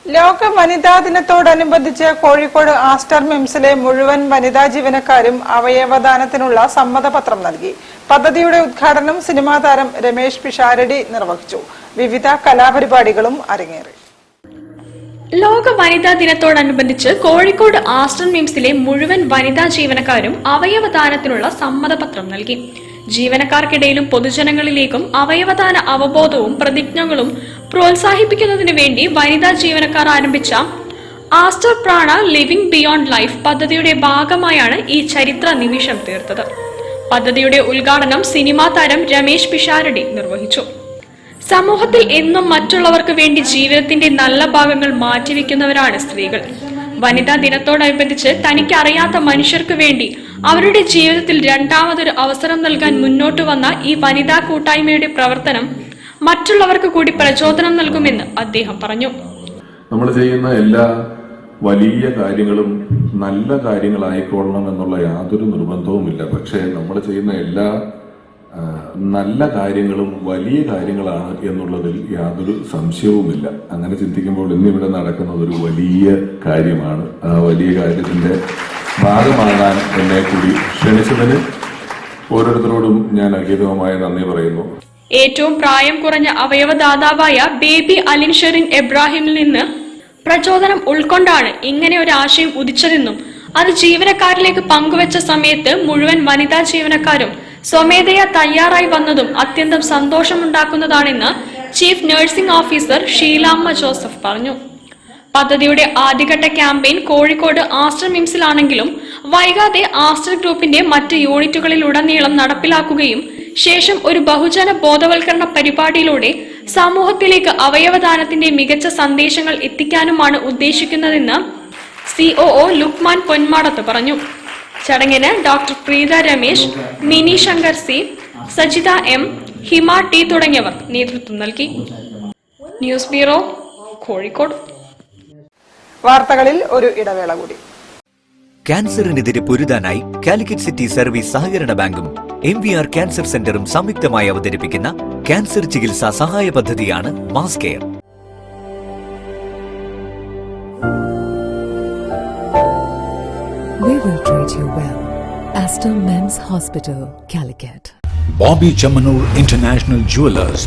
ലോക വനിതാ ദിനത്തോടനുബന്ധിച്ച് കോഴിക്കോട് ആസ്റ്റർ മിംസിലെ മുഴുവൻ വനിതാ ജീവനക്കാരും അവയവദാനത്തിനുള്ള സമ്മതപത്രം നൽകി. പദ്ധതിയുടെ ഉദ്ഘാടനം സിനിമാ താരം രമേശ് പിഷാരടി നിർവഹിച്ചു. വിവിധ കലാപരിപാടികളും അരങ്ങേറി. ലോക വനിതാ ദിനത്തോടനുബന്ധിച്ച് കോഴിക്കോട് ആസ്റ്റർ മിംസിലെ മുഴുവൻ വനിതാ ജീവനക്കാരും അവയവദാനത്തിനുള്ള സമ്മതപത്രം നൽകി. ജീവനക്കാർക്കിടയിലും പൊതുജനങ്ങളിലേക്കും അവയവദാന അവബോധവും പ്രതിജ്ഞകളും പ്രോത്സാഹിപ്പിക്കുന്നതിനു വേണ്ടി വനിതാ ജീവനക്കാർ ആരംഭിച്ച ആസ്റ്റർ പ്രാണ ലിവിംഗ് ബിയോണ്ട് ലൈഫ് പദ്ധതിയുടെ ഭാഗമായാണ് ഈ ചരിത്ര നിമിഷം തീർത്തത്. പദ്ധതിയുടെ ഉദ്ഘാടനം സിനിമാ താരം രമേശ് പിഷാരടി നിർവഹിച്ചു. സമൂഹത്തിൽ എന്നും മറ്റുള്ളവർക്ക് വേണ്ടി ജീവിതത്തിന്റെ നല്ല ഭാഗങ്ങൾ മാറ്റിവെക്കുന്നവരാണ് സ്ത്രീകൾ. വനിതാ ദിനത്തോടനുബന്ധിച്ച് തനിക്ക് അറിയാത്ത മനുഷ്യർക്ക് വേണ്ടി അവരുടെ ജീവിതത്തിൽ രണ്ടാമതൊരു അവസരം നൽകാൻ മുന്നോട്ട് വന്ന ഈ വനിതാ കൂട്ടായ്മയുടെ പ്രവർത്തനം മറ്റുള്ളവർക്ക് കൂടി പ്രചോദനം നൽകുമെന്ന് അദ്ദേഹം പറഞ്ഞു. നമ്മൾ ചെയ്യുന്ന എല്ലാ വലിയ കാര്യങ്ങളും നല്ല കാര്യങ്ങളായിക്കൊള്ളണം എന്നുള്ള യാതൊരു നിർബന്ധവുമില്ല. പക്ഷേ നമ്മൾ ചെയ്യുന്ന എല്ലാ നല്ല കാര്യങ്ങളും വലിയ കാര്യങ്ങളാണ് എന്നുള്ളതിൽ യാതൊരു സംശയവുമില്ല. അങ്ങനെ ചിന്തിക്കുമ്പോൾ ഇന്നിവിടെ നടക്കുന്നത് ഒരു വലിയ കാര്യമാണ്. ആ വലിയ കാര്യത്തിന്റെ ഭാഗമാകാൻ എന്നെ കൂടി ക്ഷണിച്ചതിന് ഓരോരുത്തരോടും ഞാൻ അഗീതമായ നന്ദി പറയുന്നു. ഏറ്റവും പ്രായം കുറഞ്ഞ അവയവദാതാവായ ബേബി അലിൻ ഷെറിൻ എബ്രാഹിമിൽ നിന്ന് പ്രചോദനം ഉൾക്കൊണ്ടാണ് ഇങ്ങനെ ഒരു ആശയം ഉദിച്ചതെന്നും അത് ജീവനക്കാരിലേക്ക് പങ്കുവച്ച സമയത്ത് മുഴുവൻ വനിതാ ജീവനക്കാരും സ്വമേധയാ തയ്യാറായി വന്നതും അത്യന്തം സന്തോഷമുണ്ടാക്കുന്നതാണെന്ന് ചീഫ് നഴ്സിംഗ് ഓഫീസർ ഷീലാമ്മ ജോസഫ് പറഞ്ഞു. പദ്ധതിയുടെ ആദ്യഘട്ട ക്യാമ്പയിൻ കോഴിക്കോട് ആസ്റ്റർ മിംസിലാണെങ്കിലും വൈകാതെ ആസ്റ്റർ ഗ്രൂപ്പിന്റെ മറ്റ് യൂണിറ്റുകളിലുടനീളം നടപ്പിലാക്കുകയും ശേഷം ഒരു ബഹുജന ബോധവൽക്കരണ പരിപാടിയിലൂടെ സമൂഹത്തിലേക്ക് അവയവദാനത്തിന്റെ മികച്ച സന്ദേശങ്ങൾ എത്തിക്കാനുമാണ് ഉദ്ദേശിക്കുന്നതെന്ന് COO ലുക്മാൻ പൊന്മാടത്ത് പറഞ്ഞു. ചടങ്ങിന് doctor Preetha Ramesh, mini Shankar C, Sajitha M, ഹിമ T തുടങ്ങിയവർ നേതൃത്വം നൽകി. News bureau, Kozhikode. വാർത്തകളിൽ ഒരു ഇടവേള കൂടി. ക്യാൻസറിനെതിരെ പൊരുതാനായി കാലിക്കറ്റ് സിറ്റി സർവീസ് സഹകരണ ബാങ്കും MVR ക്യാൻസർ സെന്ററും സംയുക്തമായി അവതരിപ്പിക്കുന്ന ക്യാൻസർ ചികിത്സാ സഹായ പദ്ധതിയാണ് mass care. We will treat you well. Aster Men's Hospital, Calicut. Bobby Chamanur International Jewelers